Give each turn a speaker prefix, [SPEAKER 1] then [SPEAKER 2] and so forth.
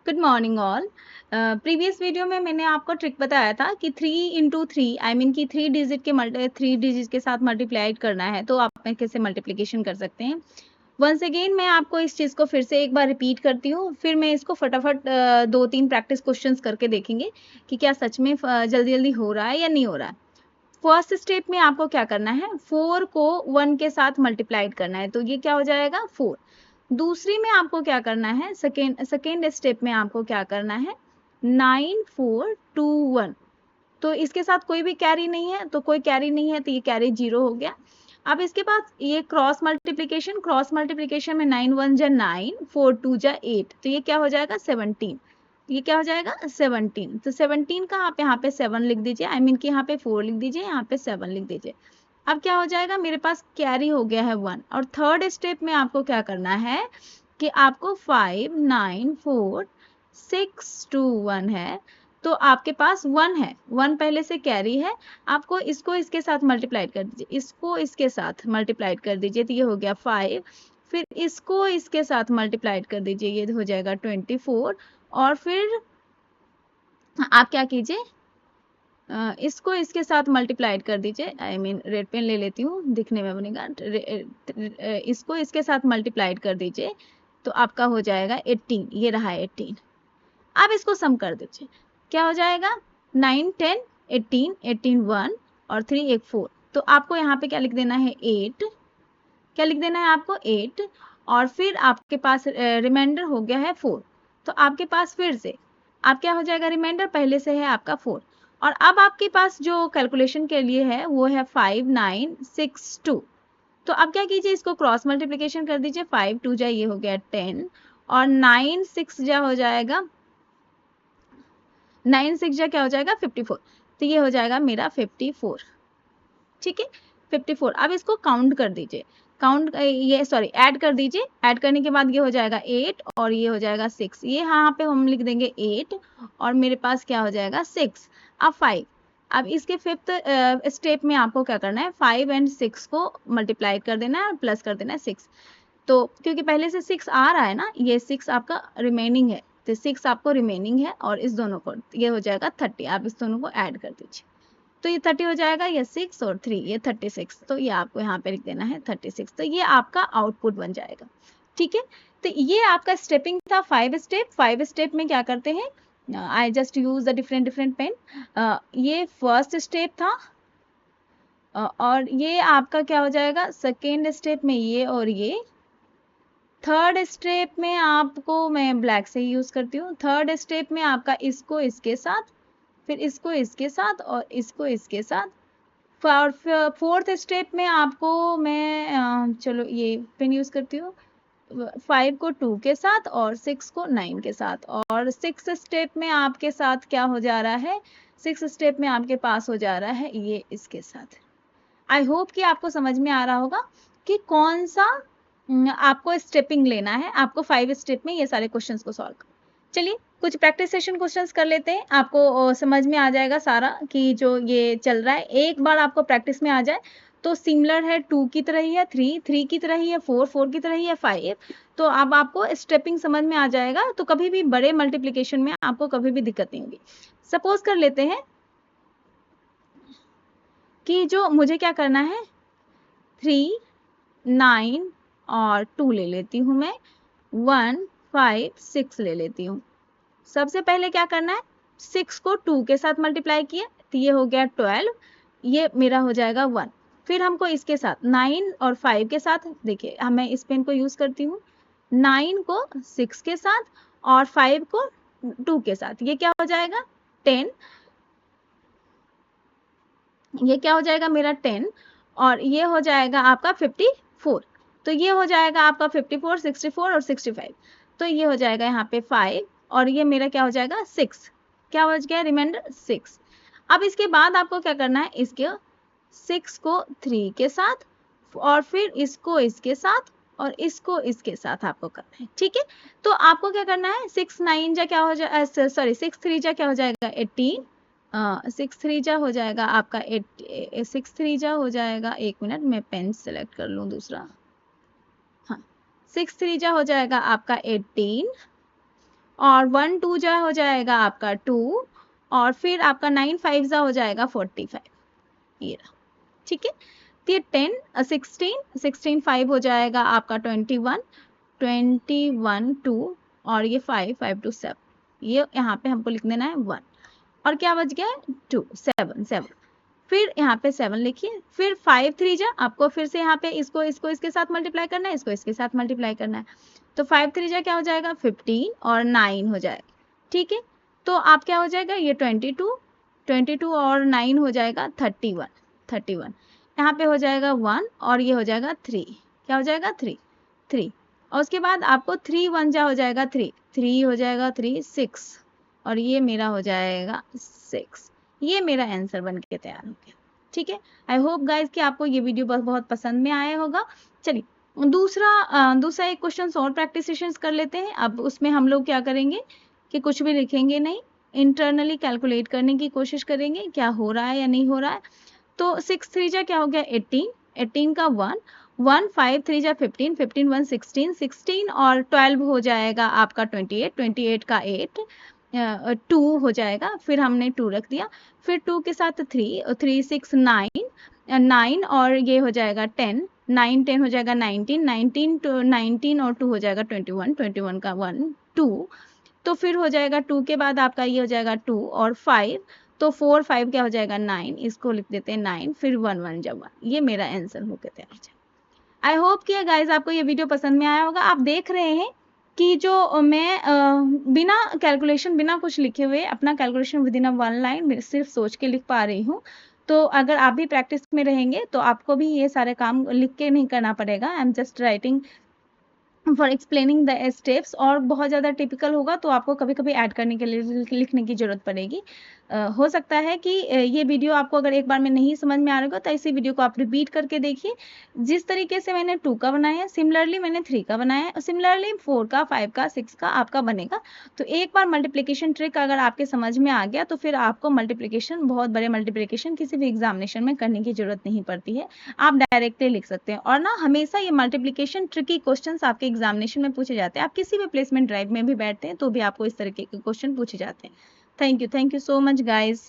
[SPEAKER 1] Good morning all. Previous video में मैंने आपको ट्रिक बताया था कि 3 इंटू थ्री आई मीन कि 3 डिजिट के साथ मल्टीप्लाइड करना है, तो आप कैसे मल्टीप्लिकेशन कर सकते हैं। वंस अगेन मैं आपको इस चीज़ को फिर से एक बार रिपीट करती हूँ, फिर मैं इसको फटाफट 2-3 प्रैक्टिस क्वेश्चंस करके देखेंगे कि क्या सच में जल्दी जल्दी हो रहा है या नहीं हो रहा है। फर्स्ट स्टेप में आपको क्या करना है, 4 को 1 के साथ मल्टीप्लाइड करना है, तो ये क्या हो जाएगा 4। दूसरी में आपको क्या करना है, सेकेंड स्टेप में आपको क्या करना है, 9 4 2 1। तो इसके साथ कोई भी कैरी नहीं है, तो कोई कैरी नहीं है तो ये कैरी 0 हो गया। अब इसके बाद ये क्रॉस मल्टीप्लिकेशन में 9 1 जा 9, 4 2 जा 8, तो ये क्या हो जाएगा 17। ये क्या हो जाएगा 17। तो 17 का आप यहाँ पे 7 लिख दीजिए, आई मीन कि यहाँ पे 4 लिख दीजिए, यहाँ पे 7 लिख दीजिए। अब क्या हो जाएगा, मेरे पास कैरी हो गया है 1। और थर्ड स्टेप में आपको क्या करना है कि आपको 5 9 4 6 2 1 है, तो आपके पास 1 है, 1 पहले से कैरी है। आपको इसको इसके साथ मल्टीप्लाइड कर दीजिए, इसको इसके साथ मल्टीप्लाइड कर दीजिए, तो ये हो गया 5। फिर इसको इसके साथ मल्टीप्लाइड कर दीजिए, ये हो जाएगा 24। और फिर आप क्या कीजिए, इसको इसके साथ मल्टीप्लाइड कर दीजिए, आई मीन रेड पेन ले लेती हूँ, दिखने में बनेगा। इसको इसके साथ मल्टीप्लाइड कर दीजिए, तो आपका हो जाएगा 18, ये रहा 18। अब इसको सम कर दीजिए, क्या हो जाएगा 9 10 18 18 1 और 3 एक 4। तो आपको यहाँ पे क्या लिख देना है 8, क्या लिख देना है आपको 8। और फिर आपके पास रिमाइंडर हो गया है 4। तो आपके पास फिर से आप क्या हो जाएगा, रिमाइंडर पहले से है आपका 4। और अब आपके पास जो कैलकुलेशन के लिए है वो है 5 9 6 2। तो अब क्या कीजिए, इसको क्रॉस मल्टीप्लिकेशन कर दीजिए, 5 2 जा ये हो गया 10 और 9 6 जा हो जाएगा 9 6 जा क्या हो जाएगा 54। तो ये हो जाएगा मेरा 54, ठीक है 54। अब इसको काउंट कर दीजिए, ये सॉरी ऐड कर दीजिए, ऐड करने के बाद ये हो जाएगा 8 और ये हो जाएगा 6, ये यहाँ पे हम लिख देंगे 8 और मेरे पास क्या हो जाएगा 6। अब 5। अब इसके फिफ्थ स्टेप में आपको क्या करना है, 5 एंड 6 को मल्टीप्लाई कर देना है और प्लस कर देना है 6। तो क्योंकि पहले से 6 आ रहा है ना, ये 6 आपका रिमेनिंग है, तो 6 आपको रिमेनिंग है और इस दोनों को ये हो जाएगा 30। आप इस दोनों को ऐड कर दीजिए, तो ये 30 हो जाएगा, ये 6 और 3 ये 36। तो ये आपको यहाँ पे लिख देना है 36। तो ये आपका आउटपुट बन जाएगा, ठीक है। तो ये आपका स्टेपिंग था 5 स्टेप में क्या करते हैं, I just use the different pen. ये फर्स्ट स्टेप था और ये आपका क्या हो जाएगा सेकेंड स्टेप में ये और ये। थर्ड स्टेप में आपको मैं ब्लैक से ही यूज करती हूँ। थर्ड स्टेप में आपका इसको इसके साथ, फिर इसको इसके साथ और इसको इसके साथ। फोर्थ स्टेप में आपको मैं चलो ये पेन यूज करती हूँ, 5 को 2 के साथ और 6 को 9 के साथ। और 6 स्टेप में आपके साथ क्या हो जा रहा है, 6 स्टेप में आपके पास हो जा रहा है ये इसके साथ। आई होप कि आपको समझ में आ रहा होगा कि कौन सा आपको स्टेपिंग लेना है, आपको 5 स्टेप में ये सारे क्वेश्चंस को सॉल्व करना। चलिए कुछ प्रैक्टिस सेशन क्वेश्चंस कर लेते हैं, आपको समझ में आ जाएगा सारा कि जो ये चल रहा है। एक बार आपको प्रैक्टिस में आ जाए तो सिमिलर है 2 की तरह ही है, 3 की तरह ही है, 4 की तरह ही है, 5। तो अब आपको स्टेपिंग समझ में आ जाएगा, तो कभी भी बड़े मल्टीप्लिकेशन में आपको कभी भी दिक्कत नहीं होगी। सपोज कर लेते हैं कि जो मुझे क्या करना है, 3 9 और 2 ले लेती हूँ मैं, 1 5 6 ले लेती हूँ। सबसे पहले क्या करना है, 6 को 2 के साथ मल्टीप्लाई किया तो ये हो गया 12, ये मेरा हो जाएगा 1। फिर हमको इसके साथ 9 और 5 के साथ, देखिए मैं इस पेन को यूज करती हूँ, 9 को 6 के साथ और 5 को 2 के साथ, ये क्या हो जाएगा 10, ये क्या हो जाएगा मेरा 10 और ये हो जाएगा आपका 54। तो ये हो जाएगा आपका 54 64 और 65। तो ये हो जाएगा यहाँ पे 5 और ये मेरा क्या हो जाएगा 6, क्या बच गया रिमाइंडर 6। अब इसके बाद आपको क्या करना है, इसके 6 को 3 के साथ और फिर इसको इसके साथ और इसको इसके साथ आपको करना है, ठीक है। तो आपको क्या करना है, 6 9 जा क्या हो जाएगा, सॉरी 6 3 जा क्या हो जाएगा 18, 6 3 जा हो जाएगा आपका 6 3 जा हो जाएगा, एक मिनट मैं पेन सेलेक्ट कर लूँ दूसरा, हाँ 6 3 जा हो जाएगा आपका 18 और 1 2 जा हो जाएगा आपका 2, और फिर आपका 9 5 जा हो जाएगा 45, ये रहा, ठीक है। तो ये 10 16 16 5 हो जाएगा आपका 21 21 2, और ये 5 5 2 7, ये यहाँ पे हमको लिख देना है 1, और क्या बच गया 2 7 7, फिर यहाँ पे 7 लिखिए, फिर 5 3 जा, आपको फिर से यहाँ पे इसको इसके साथ मल्टीप्लाई करना है, इसको इसके साथ मल्टीप्लाई करना है, तो 5 3 जा क्या हो जाएगा 15, और 9 हो जाएगा, ठीक है। तो आप क्या हो जाएगा ये 22 और 9 हो जाएगा 31 31, यहाँ पे हो जाएगा 1, और ये हो जाएगा 3, क्या हो जाएगा 3 और उसके बाद आपको 3 1 जा हो जाएगा 3 हो जाएगा 3 6, और ये मेरा हो जाएगा 6, ये मेरा आंसर बन के तैयार हो गया, ठीक है। आई होप गाइज कि आपको ये वीडियो बहुत पसंद में आया होगा। चलिए दूसरा एक क्वेश्चन और प्रैक्टिस सेशंस कर लेते हैं। अब उसमें हम लोग क्या करेंगे कि कुछ भी लिखेंगे नहीं, इंटरनली कैलकुलेट करने की कोशिश करेंगे क्या हो रहा है या नहीं हो रहा है। तो 6 3 जा क्या हो गया 18, 18 का 1 1 5 3 जा 15 15 1 16 16, और 12 हो जाएगा आपका 28 28 का 8 2 हो जाएगा, फिर हमने 2 रख दिया, फिर 2 के साथ 3 3 6 9 9, और ये हो जाएगा 10 9 10 हो जाएगा 19 19 to 19, और 2 हो जाएगा 21 21 का 1 2, तो फिर हो जाएगा 2 के बाद आपका ये हो जाएगा 2 और 5, तो 4 5 क्या हो जाएगा 9, इसको लिख देते हैं 9, फिर 1 1 जब 1, ये मेरा आंसर हो गया तैयार। आई होप कि गाइज आपको ये वीडियो पसंद में आया होगा। आप देख रहे हैं कि जो मैं बिना कैलकुलेशन बिना कुछ लिखे हुए अपना calculation with in a 1 line सिर्फ सोच के लिख पा रही हूँ। तो अगर आप भी प्रैक्टिस में रहेंगे तो आपको भी ये सारे काम लिख के नहीं करना पड़ेगा। I am just writing for explaining the steps, और बहुत ज़्यादा टिपिकल होगा तो आपको कभी कभी ऐड करने के लिए लिखने की ज़रूरत पड़ेगी। हो सकता है कि ये वीडियो आपको अगर एक बार में नहीं समझ में आ रहा होगा तो इसी वीडियो को आप रिपीट करके देखिए। जिस तरीके से मैंने 2 का बनाया है सिमिलरली मैंने 3 का बनाया है, और सिमिलरली 4 का 5 का 6 का आपका बनेगा। तो एक बार मल्टीप्लिकेशन ट्रिक अगर आपके समझ में आ गया तो फिर आपको मल्टीप्लिकेशन, बहुत बड़े मल्टीप्लिकेशन किसी भी एग्जामिनेशन में करने की जरूरत नहीं पड़ती है, आप डायरेक्टली लिख सकते हैं। और ना हमेशा ये मल्टीप्लिकेशन ट्रिकी क्वेश्चंस आपके एग्जामिनेशन में पूछे जाते हैं। आप किसी भी प्लेसमेंट ड्राइव में भी बैठते हैं तो भी आपको इस तरीके के क्वेश्चन पूछे जाते हैं। Thank you so much guys.